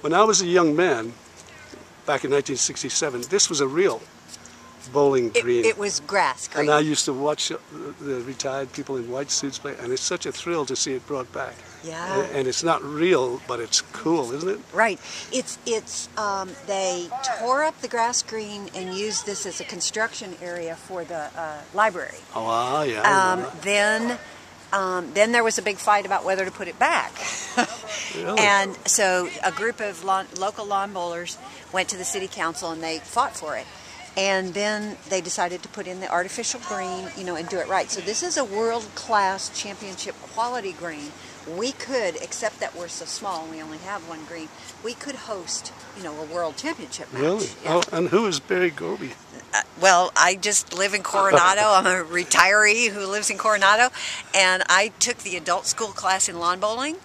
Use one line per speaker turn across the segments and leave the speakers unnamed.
When I was a young man, back in 1967, this was a real bowling green.
It was grass green.
And I used to watch the retired people in white suits play, and it's such a thrill to see it brought back.
Yeah.
And it's not real, but it's cool, isn't it?
Right. They tore up the grass green and used this as a construction area for the library.
Oh, yeah.
Then there was a big fight about whether to put it back.
Really?
And so a group of local lawn bowlers went to the city council and they fought for it. And then they decided to put in the artificial green, and do it right. So this is a world-class championship quality green. We could, except that we're so small and we only have one green, we could host, a world championship match.
Really?
Yeah.
Oh, and who is Barry Goby?
Well, I just live in Coronado. I'm a retiree who lives in Coronado, and I took the adult school class in lawn bowling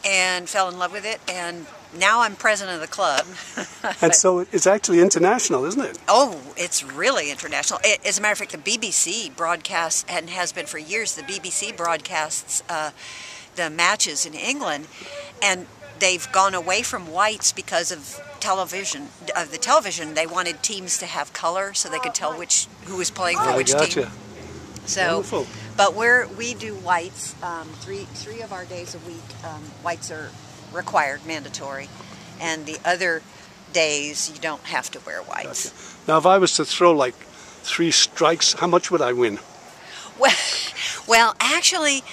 and fell in love with it, and now I'm president of the club.
And so it's actually international, isn't it?
Oh, it's really international. As a matter of fact, the BBC broadcasts, and has been for years, the BBC broadcasts the matches in England, and they've gone away from whites because of television. They wanted teams to have color so they could tell who was playing for which team. So,
wonderful.
but we do whites. Three of our days a week, whites are required, mandatory, and the other days you don't have to wear whites.
Gotcha. Now, if I was to throw like 3 strikes, how much would I win?
Well, actually,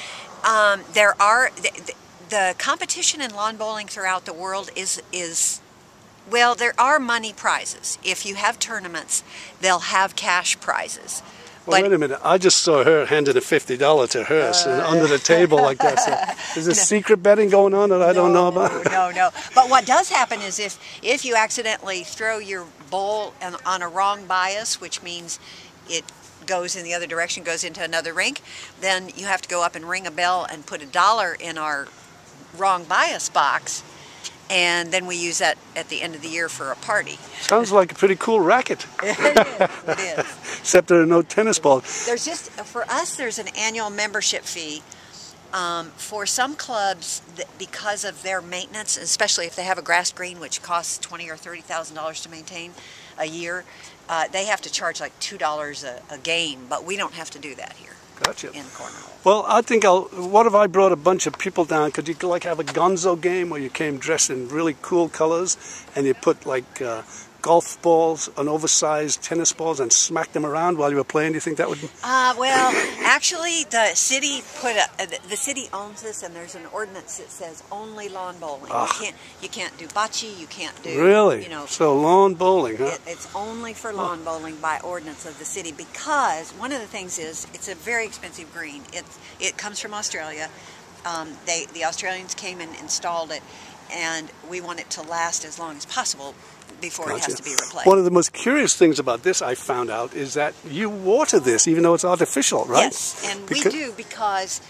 the competition in lawn bowling throughout the world is there are money prizes. If you have tournaments, they'll have cash prizes.
Well, wait a minute. I just saw her handing a $50 to her under the table like that. So, is there secret betting going on that I don't know about?
No. But what does happen is if you accidentally throw your bowl on a wrong bias, which means it goes in the other direction, goes into another rink, then you have to go up and ring a bell and put $1 in our wrong bias box, and then we use that at the end of the year for a party.
Sounds like a pretty cool racket.
It is.
Except there are no tennis balls.
For us, there's an annual membership fee. For some clubs, because of their maintenance, especially if they have a grass green, which costs $20,000 or $30,000 to maintain a year, they have to charge like $2 a game, but we don't have to do that here.
Gotcha.
In Coronado.
Well, I think what if I brought a bunch of people down? Could you like have a gonzo game where you came dressed in really cool colors and you put like golf balls and oversized tennis balls and smacked them around while you were playing? Do you think that would?
Well, actually, the city the city owns this, and there's an ordinance that says only lawn bowling. You can't do bocce. You can't do
really. So lawn bowling, huh?
It's only for lawn bowling by ordinance of the city, because one of the things is it's a very expensive green. It comes from Australia. The Australians came and installed it, and we want it to last as long as possible before it has to be replaced.
One of the most curious things about this, I found out, is that you water this even though it's artificial, right?
Yes, and we do, because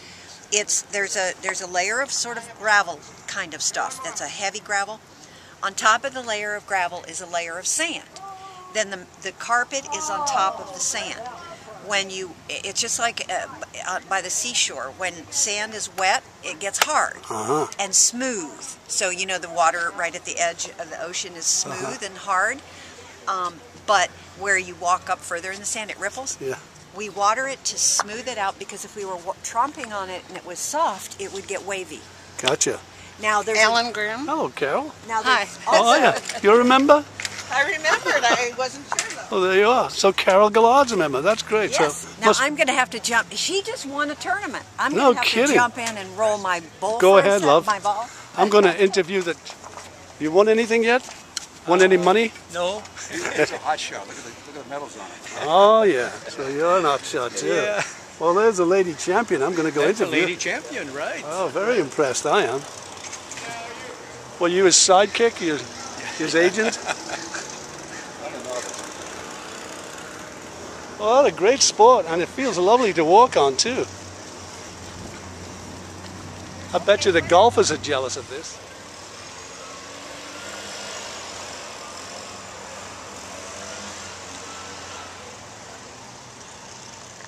there's a layer of sort of gravel kind of stuff. That's a heavy gravel. On top of the layer of gravel is a layer of sand. Then the carpet is on top of the sand. It's just like by the seashore. When sand is wet, it gets hard and smooth. So the water right at the edge of the ocean is smooth and hard. But where you walk up further in the sand, it ripples. Yeah. We water it to smooth it out, because if we were tromping on it and it was soft, it would get wavy.
Gotcha.
Now there's
Ellen Graham.
Hello, Carol.
Now
hi.
Oh yeah. You remember?
I remembered. I wasn't sure though.
Oh, there you are. So Carol Gallard's a member. That's great.
Yes.
So
Now I'm going to have to jump. She just won a tournament. I'm
No
going to have
kidding.
to jump in and roll my bowl.
Go
first,
ahead, love.
My ball.
I'm going to interview that. You won anything yet? Won any money?
No. It's a hot shot. Look at the medals on it.
Oh yeah. So you're an hot shot too.
Yeah.
Well, there's a lady champion. I'm going to go
That's
interview.
a lady champion, right?
Oh, very impressed. I am. Well, you his sidekick, his agent. Well, what a great sport, and it feels lovely to walk on too. I bet you the golfers are jealous of this.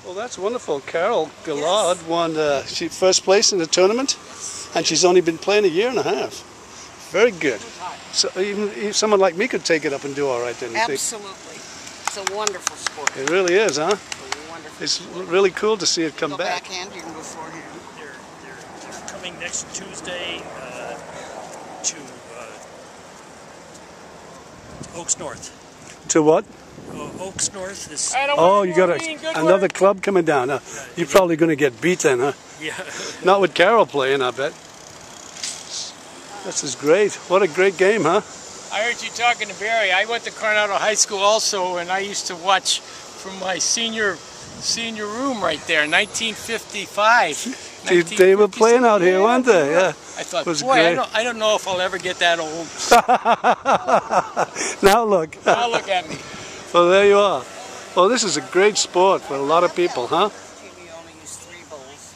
Well, that's wonderful. Carol Gallard won first place in the tournament, and she's only been playing a year and a half. Very good. So even someone like me could take it up and do all right, then, you think?
Absolutely. It's a wonderful sport.
It really is, huh?
Wonderful.
It's really cool to see it come
Go
back.
backhand, you can go forehand.
They're coming next Tuesday to Oaks North.
To what?
Oaks North is.
Oh, you got another club coming down. Huh? You're probably going to get beat then, huh?
Yeah.
Not with Carol playing, I bet. This is great. What a great game, huh?
I heard you talking to Barry. I went to Coronado High School also, and I used to watch from my senior room right there, 1955.
They were playing out here, weren't they? Yeah.
I thought,
it was
boy,
great.
I don't know if I'll ever get that old.
Now look.
Now look at me.
Well, there you are. Well, this is a great sport for a lot of people, huh?
You only use 3 bowls.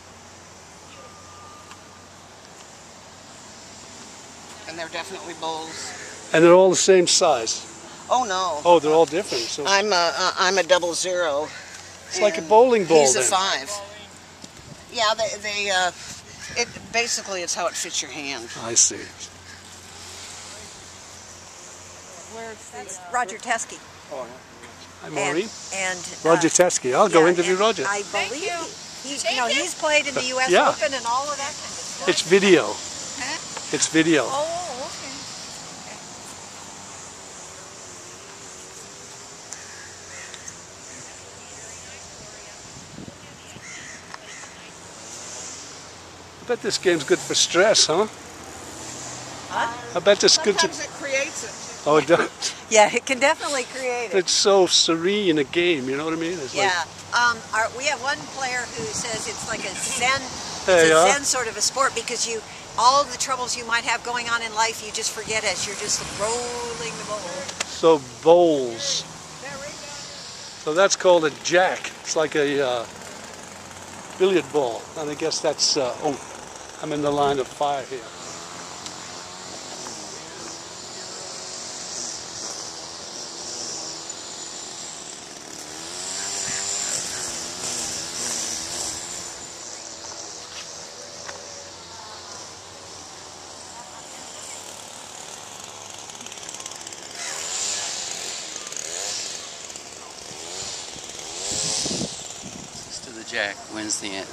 And they're definitely bowls.
And they're all the same size.
Oh no.
Oh, they're all different. So
I'm a 00.
it's like a bowling ball
He's
then.
a 5. Yeah, it basically it's how it fits your hand.
I see.
That's Roger Teskey.
Hi, Maureen.
And
Roger Teskey. I'll go
yeah,
interview
and
Roger.
I believe he's played in the U.S.
Yeah.
Open and all of that kind of stuff.
It's video.
Huh?
It's video.
Oh, okay.
I bet this game's good for stress, huh? I bet this good to...
Sometimes it creates it.
Oh, it does.
Yeah, it can definitely create it.
It's so serene a game, you know what I mean? It's
Yeah. We have one player who says it's like a zen,
There you are.
zen sort of a sport because all of the troubles you might have going on in life, you just forget as you're just rolling the ball.
So bowls. So that's called a jack. It's like a billiard ball. And I guess that's, oh, I'm in the line of fire here.
Jack wins the end.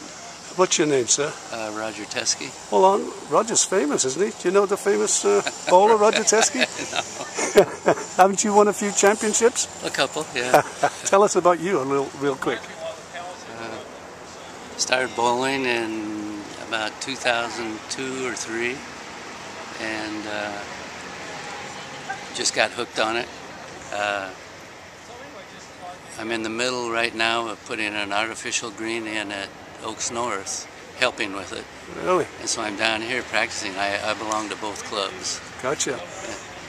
What's your name, sir?
Roger Teskey.
Well, Roger's famous, isn't he? Do you know the famous bowler, Roger Teskey?
No.
Haven't you won a few championships?
A couple, yeah.
Tell us about you real quick.
Started bowling in about 2002 or 3, and just got hooked on it. I'm in the middle right now of putting an artificial green in at Oaks North, helping with it.
Really?
And so I'm down here practicing. I belong to both clubs.
Gotcha.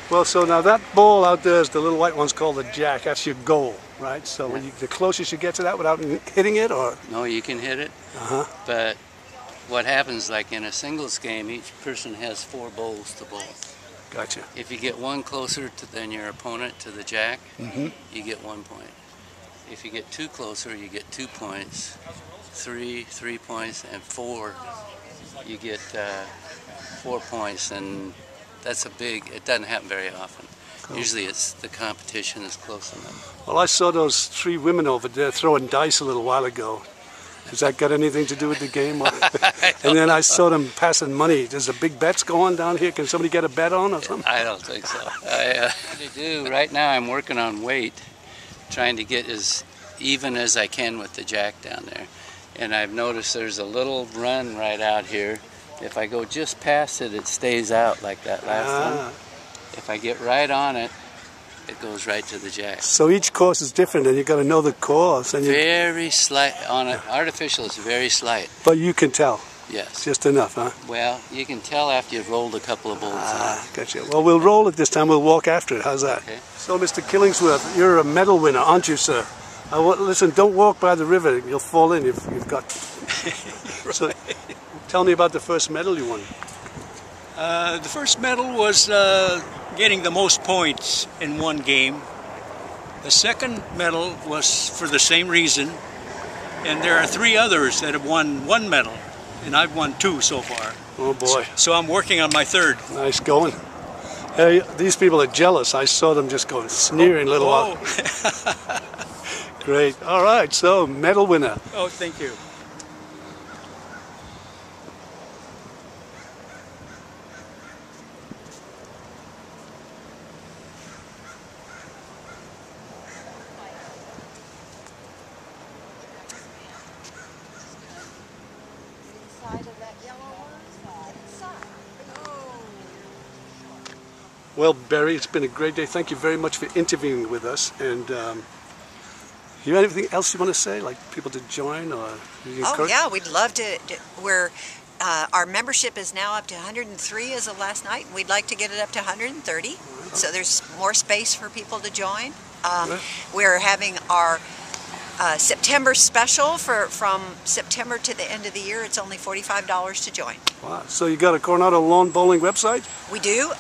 Well, so now that ball out there is the little white one's called the jack. That's your goal, right? So when the closest you get to that without hitting it, or?
No, you can hit it. But what happens, like in a singles game, each person has 4 bowls to bowl.
Gotcha.
If you get one closer than your opponent to the jack, you get 1 point. If you get 2 closer, you get 2 points. 3 points, and 4, you get 4 points, and that's a big. It doesn't happen very often. Cool. Usually, it's the competition is close enough.
Well, I saw those 3 women over there throwing dice a little while ago. Has that got anything to do with the game? And then I saw them passing money. There's a big bets going down here. Can somebody get a bet on or something? I
don't think so. I do. Right now, I'm working on weight, trying to get as even as I can with the jack down there. And I've noticed there's a little run right out here. If I go just past it, it stays out like that last one. If I get right on it, it goes right to the jack.
So each course is different, and you got to know the course. And
very slight on it. Artificial is very slight.
But you can tell.
Yes.
Just enough, huh?
Well, you can tell after you've rolled a couple of bowls.
Gotcha. Well, we'll roll it this time. We'll walk after it. How's that?
Okay.
So, Mr. Killingsworth, you're a medal winner, aren't you, sir? Listen, don't walk by the river. You'll fall in if you've got... Right. So, tell me about the first medal you won.
The first medal was getting the most points in one game. The second medal was for the same reason. And there are 3 others that have won 1 medal. And I've won 2 so far.
Oh boy.
So I'm working on my 3rd.
Nice going. Hey, these people are jealous. I saw them just going sneering a little while. Great. All right, so medal winner.
Oh, thank you.
Well, Barry, it's been a great day. Thank you very much for interviewing with us. And you have anything else you want to say, like people to join or?
Oh yeah, we'd love to. We're our membership is now up to 103 as of last night. We'd like to get it up to 130, so there's more space for people to join. We're having our September special from September to the end of the year. It's only $45 to join.
Wow! So you got a Coronado Lawn Bowling website?
We do.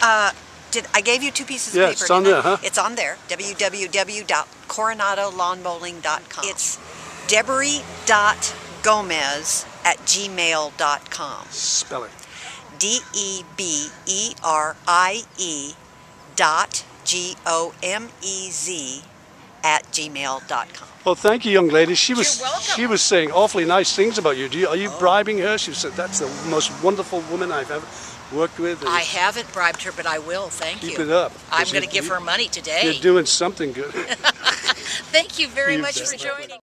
I gave you 2 pieces of paper.
Yeah, it's on there, huh?
It's on there. www.coronadolawnbowling.com. It's Debrie.gomez@gmail.com.
Spell it.
DEBERIE.GOMEZ@gmail.com.
Well, thank you, young lady. She
You're welcome.
she was saying awfully nice things about you. Are you bribing her? She said that's the most wonderful woman I've ever worked with.
I haven't bribed her, but I will. Thank you.
Keep it up.
I'm going to give her money today.
You're doing something good.
Thank you very
You
much
bet.
for joining.